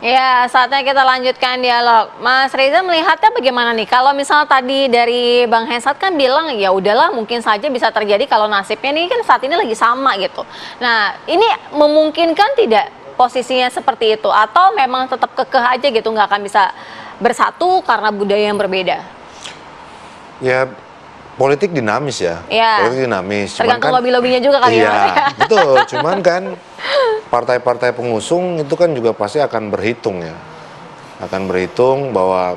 Ya, saatnya kita lanjutkan dialog. Mas Reza melihatnya bagaimana nih? Kalau misal tadi dari Bang Hensat kan bilang ya udahlah mungkin saja bisa terjadi kalau nasibnya nih kan saat ini lagi sama gitu. Nah, ini memungkinkan tidak posisinya seperti itu? Atau memang tetap kekeh aja gitu nggak akan bisa bersatu karena budaya yang berbeda? Ya, politik dinamis ya. Ya. Politik dinamis. Tergantung lobby-lobbynya juga kali ya, Mas. Iya, betul. Cuman kan partai-partai pengusung itu kan juga pasti akan berhitung ya. Akan berhitung bahwa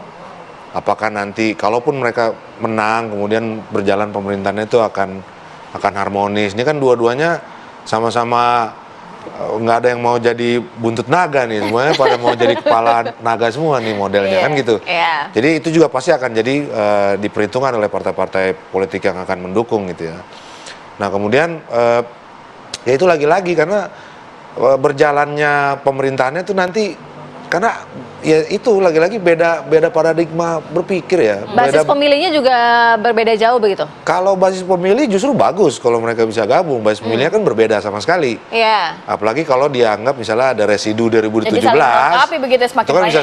apakah nanti kalaupun mereka menang kemudian berjalan pemerintahannya itu akan harmonis. Ini kan dua-duanya sama-sama nggak ada yang mau jadi buntut naga nih, semuanya pada mau jadi kepala naga semua nih modelnya kan gitu. Jadi itu juga pasti akan jadi diperhitungkan oleh partai-partai politik yang akan mendukung gitu ya. Nah kemudian ya itu lagi-lagi karena berjalannya pemerintahannya itu nanti karena ya itu lagi-lagi beda paradigma berpikir ya. Basis pemilihnya juga berbeda jauh begitu? Kalau basis pemilih justru bagus kalau mereka bisa gabung. Basis pemilihnya kan berbeda sama sekali. Iya. Apalagi kalau dianggap misalnya ada residu 2017. Jadi saling melengkapi begitu semakin itu kan bisa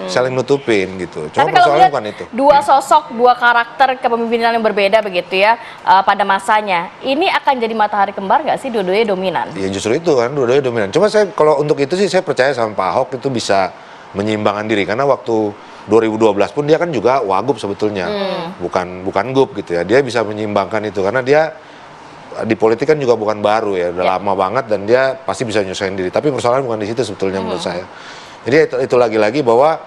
saling nutupin gitu. Cuma tapi kalau persoalannya bukan itu. Dua sosok, dua karakter kepemimpinan yang berbeda begitu ya pada masanya. Ini akan jadi matahari kembar nggak sih dua-duanya dominan? Ya justru itu kan dua-duanya dominan. Cuma saya kalau untuk itu sih saya percaya sama Pak Ahok itu bisa menyeimbangkan diri karena waktu 2012 pun dia kan juga wagub sebetulnya, bukan gub gitu ya. Dia bisa menyeimbangkan itu karena dia di politik kan juga bukan baru ya, udah lama banget dan dia pasti bisa nyusahin diri. Tapi persoalan bukan di situ sebetulnya menurut saya. Jadi itu lagi-lagi bahwa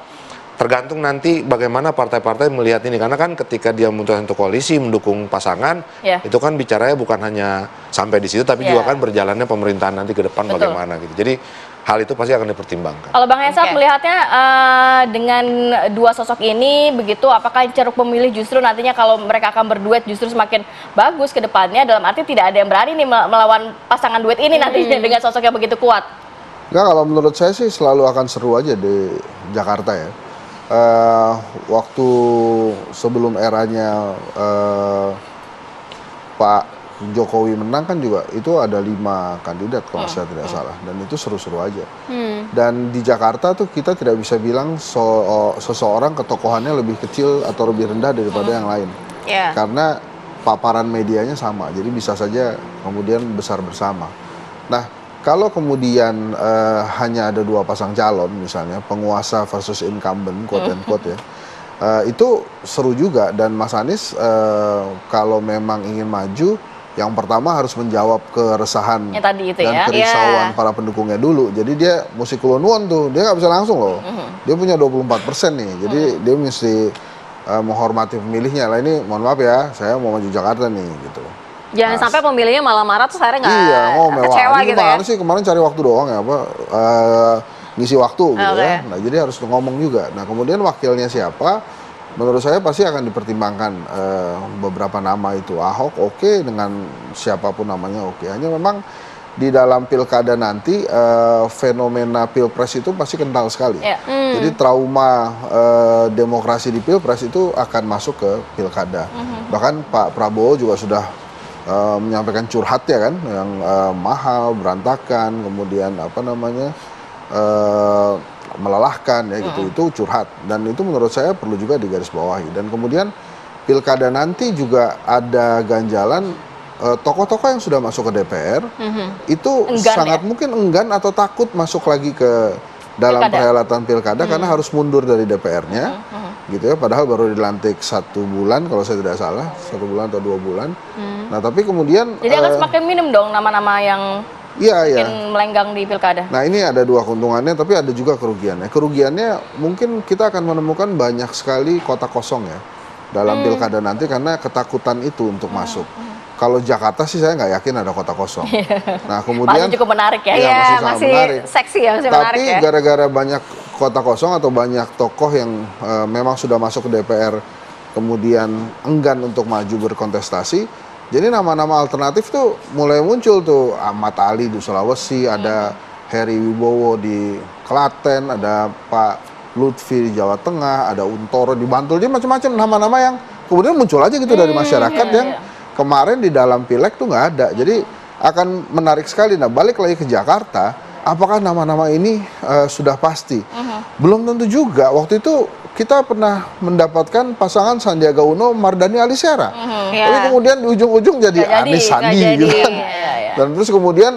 tergantung nanti bagaimana partai-partai melihat ini karena kan ketika dia memutuskan untuk koalisi mendukung pasangan itu kan bicaranya bukan hanya sampai di situ tapi juga kan berjalannya pemerintahan nanti ke depan bagaimana gitu. Jadi hal itu pasti akan dipertimbangkan. Kalau Bang Hensat melihatnya dengan dua sosok ini begitu, apakah ceruk pemilih justru nantinya kalau mereka akan berduet justru semakin bagus ke depannya, dalam arti tidak ada yang berani nih melawan pasangan duet ini nantinya dengan sosok yang begitu kuat? Enggak, kalau menurut saya sih selalu akan seru aja di Jakarta ya. Waktu sebelum eranya Pak Jokowi menang kan juga itu ada 5 kandidat kalau saya tidak salah dan itu seru-seru aja. Dan di Jakarta tuh kita tidak bisa bilang seseorang ketokohannya lebih kecil atau lebih rendah daripada yang lain. Karena paparan medianya sama, jadi bisa saja kemudian besar bersama. Nah, kalau kemudian hanya ada 2 pasang calon misalnya penguasa versus incumbent quote and quote ya. Itu seru juga dan Mas Anies kalau memang ingin maju yang pertama harus menjawab keresahan dan kerisauan para pendukungnya dulu. Jadi dia mesti kulon-kulon tuh, dia nggak bisa langsung loh. Dia punya 24% nih, jadi dia mesti menghormati pemilihnya. Lah ini mohon maaf ya, saya mau maju Jakarta nih gitu. Jangan sampai pemilihnya malah marah terus akhirnya nggak kecewa gitu ya. Sih kemarin cari waktu doang ya ngisi waktu gitu ya. Nah jadi harus ngomong juga. Nah kemudian wakilnya siapa? Menurut saya pasti akan dipertimbangkan beberapa nama itu. Ahok oke, dengan siapapun namanya oke. Hanya memang di dalam pilkada nanti fenomena pilpres itu pasti kental sekali. Jadi trauma demokrasi di pilpres itu akan masuk ke pilkada. Bahkan Pak Prabowo juga sudah menyampaikan curhat ya kan, yang mahal, berantakan, kemudian melelahkan ya gitu, itu curhat dan itu menurut saya perlu juga digarisbawahi. Dan kemudian pilkada nanti juga ada ganjalan tokoh-tokoh yang sudah masuk ke DPR itu sangat mungkin enggan atau takut masuk lagi ke dalam perhelatan pilkada karena harus mundur dari DPR-nya gitu ya, padahal baru dilantik 1 bulan kalau saya tidak salah, 1 bulan atau 2 bulan. Nah tapi kemudian jadi akan semakin minim dong nama-nama yang mungkin melenggang di pilkada. Nah ini ada 2 keuntungannya, tapi ada juga kerugiannya. Kerugiannya mungkin kita akan menemukan banyak sekali kota kosong ya dalam pilkada nanti karena ketakutan itu untuk masuk. Kalau Jakarta sih saya nggak yakin ada kota kosong. Nah kemudian masih cukup menarik ya, masih menarik. Seksi ya, masih menarik ya. Tapi gara-gara banyak kota kosong atau banyak tokoh yang memang sudah masuk ke DPR kemudian enggan untuk maju berkontestasi. Jadi nama-nama alternatif tuh mulai muncul tuh, Ahmad Ali di Sulawesi, ada Heri Wibowo di Klaten, ada Pak Lutfi di Jawa Tengah, ada Untoro di Bantul, jadi macam-macam nama-nama yang kemudian muncul aja gitu dari masyarakat yang kemarin di dalam pileg tuh nggak ada. Jadi akan menarik sekali. Nah balik lagi ke Jakarta, apakah nama-nama ini sudah pasti? Belum tentu juga. Waktu itu kita pernah mendapatkan pasangan Sandiaga Uno, Mardhani Alisera. Tapi Ya. kemudian di ujung-ujung jadi Anies Sandi nggak gitu jadi. kan. Dan terus kemudian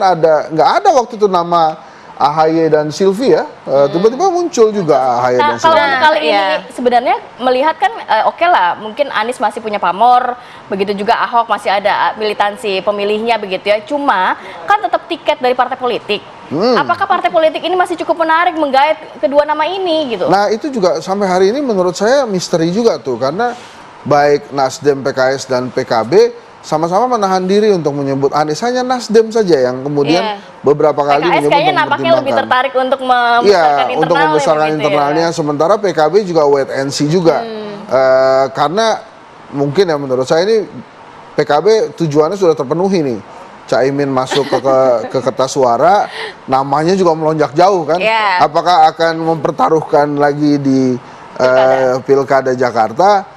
nggak ada waktu itu nama AHY dan Silvi ya. Tiba-tiba muncul juga AHY dan Nah, kalau Silvi. untuk kali ini Iya. sebenarnya melihat kan oke lah, mungkin Anies masih punya pamor, begitu juga Ahok masih ada militansi pemilihnya begitu ya. Cuma kan tetap tiket dari partai politik. Apakah partai politik ini masih cukup menarik menggait kedua nama ini gitu? Nah itu juga sampai hari ini menurut saya misteri juga tuh, karena baik Nasdem, PKS dan PKB sama-sama menahan diri untuk menyebut Anies. Hanya Nasdem saja yang kemudian Iya. beberapa kali PKS menyebut kayaknya dan nampaknya lebih mempertimbangkan. tertarik untuk membesarkan Iya, internalnya untuk membesarkan begitu ya. internalnya. Sementara PKB juga wait and see juga. Karena mungkin ya menurut saya ini PKB tujuannya sudah terpenuhi nih. Caimin masuk ke kertas suara, namanya juga melonjak jauh kan. Iya. Apakah akan mempertaruhkan lagi di Pilkada Jakarta?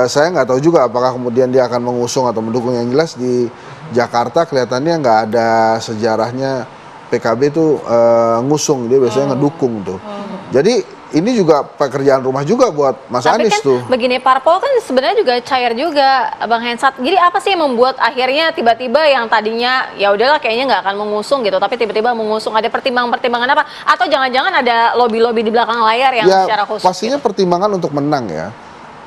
Saya nggak tahu juga apakah kemudian dia akan mengusung atau mendukung. Yang jelas di Jakarta kelihatannya nggak ada sejarahnya PKB tuh ngusung, dia biasanya ngedukung tuh. Jadi ini juga pekerjaan rumah juga buat Mas Tapi Anies kan tuh. begini, parpol kan sebenarnya juga cair juga, Bang Hensat. Jadi apa sih yang membuat akhirnya tiba-tiba yang tadinya ya udahlah kayaknya nggak akan mengusung gitu, tapi tiba-tiba mengusung? Ada pertimbangan-pertimbangan apa? Atau jangan-jangan ada lobby-lobby di belakang layar yang Ya secara khusus? pastinya pertimbangan untuk menang ya.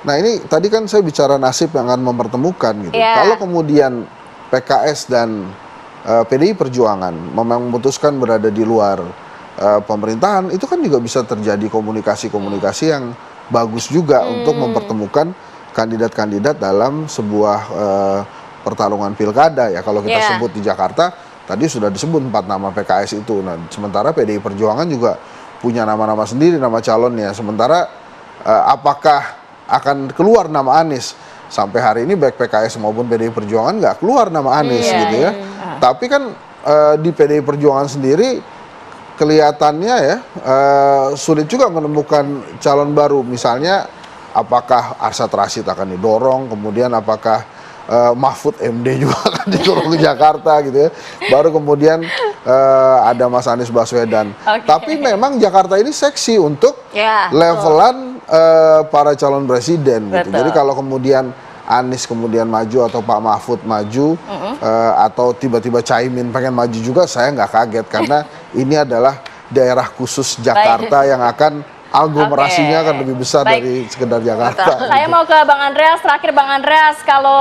Nah ini tadi kan saya bicara nasib yang akan mempertemukan gitu. Iya. Kalau kemudian PKS dan PDI Perjuangan memang memutuskan berada di luar pemerintahan, itu kan juga bisa terjadi komunikasi-komunikasi yang bagus juga untuk mempertemukan kandidat-kandidat dalam sebuah pertarungan pilkada ya. Kalau kita Iya. sebut di Jakarta, tadi sudah disebut 4 nama PKS itu. Nah, sementara PDI Perjuangan juga punya nama-nama sendiri, nama calonnya. Sementara apakah akan keluar nama Anies? Sampai hari ini baik PKS maupun PDI Perjuangan nggak keluar nama Anies gitu ya. Tapi kan di PDI Perjuangan sendiri kelihatannya ya sulit juga menemukan calon baru. Misalnya apakah Arsyad Rashid akan didorong, kemudian apakah Mahfud MD juga akan didorong ke Jakarta gitu ya. Baru kemudian ada Mas Anies Baswedan. Oke. Tapi memang Jakarta ini seksi untuk Ya, levelan para calon presiden gitu. Betul. Jadi kalau kemudian Anies kemudian maju atau Pak Mahfud maju atau tiba-tiba Caimin pengen maju juga, saya nggak kaget karena ini adalah daerah khusus Jakarta yang akan aglomerasinya Oke. akan lebih besar Baik. dari sekedar Jakarta. Saya mau ke Bang Andreas, terakhir Bang Andreas, kalau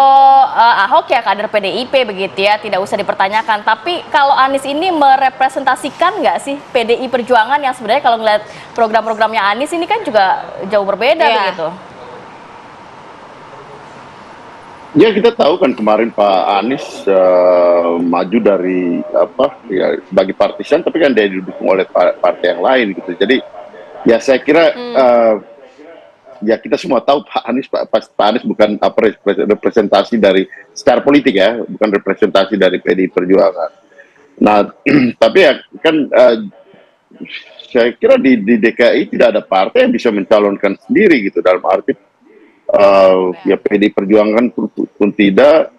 Ahok ya kader PDIP begitu ya, tidak usah dipertanyakan. Tapi kalau Anies ini merepresentasikan nggak sih PDI Perjuangan yang sebenarnya kalau ngeliat program-programnya Anies ini kan juga jauh berbeda Iya. begitu. Ya kita tahu kan kemarin Pak Anies maju dari apa ya sebagai partisan, tapi kan dia didukung oleh partai yang lain gitu. Jadi ya saya kira ya kita semua tahu Pak Anies bukan apa representasi dari secara politik ya, bukan representasi dari PDI Perjuangan. Nah tapi ya kan saya kira di DKI tidak ada partai yang bisa mencalonkan sendiri gitu, dalam arti ya PDI Perjuangan pun tidak,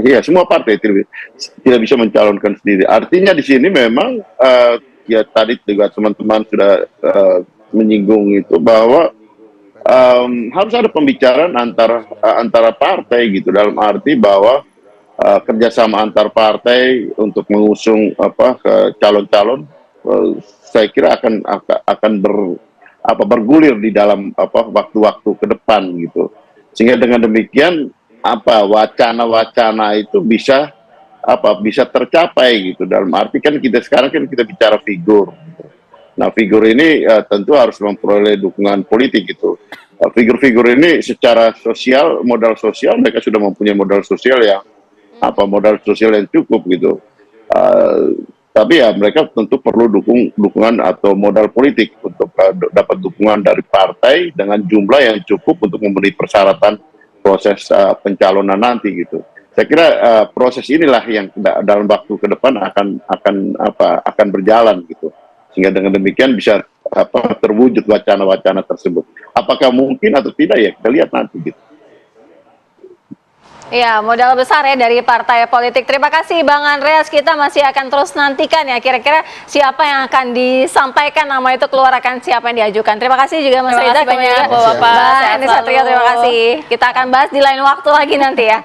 ya semua partai tidak bisa mencalonkan sendiri. Artinya di sini memang ya tadi juga teman-teman sudah menyinggung itu bahwa harus ada pembicaraan antara partai gitu, dalam arti bahwa kerjasama antar partai untuk mengusung ke calon-calon, saya kira akan bergulir di dalam waktu-waktu ke depan gitu, sehingga dengan demikian wacana-wacana itu bisa tercapai gitu, dalam arti kan kita sekarang kita bicara figur gitu. Nah figur ini tentu harus memperoleh dukungan politik gitu. Figur-figur ini secara sosial, modal sosial, mereka sudah mempunyai modal sosial yang cukup gitu. Tapi ya mereka tentu perlu dukungan atau modal politik untuk dapat dukungan dari partai dengan jumlah yang cukup untuk memenuhi persyaratan proses pencalonan nanti gitu. Saya kira proses inilah yang dalam waktu ke depan akan berjalan gitu. Sehingga dengan demikian bisa terwujud wacana-wacana tersebut. Apakah mungkin atau tidak ya kita lihat nanti gitu. Ya, modal besar ya dari partai politik. Terima kasih Bang Andreas, kita masih akan terus nantikan ya kira-kira siapa yang akan disampaikan, nama itu keluar akan siapa yang diajukan. Terima kasih juga Mas Terima Reza, kasih banyak, kemudian Bapak. Mbak Sehat Eni Satrio, selalu. terima kasih. Kita akan bahas di lain waktu lagi nanti ya.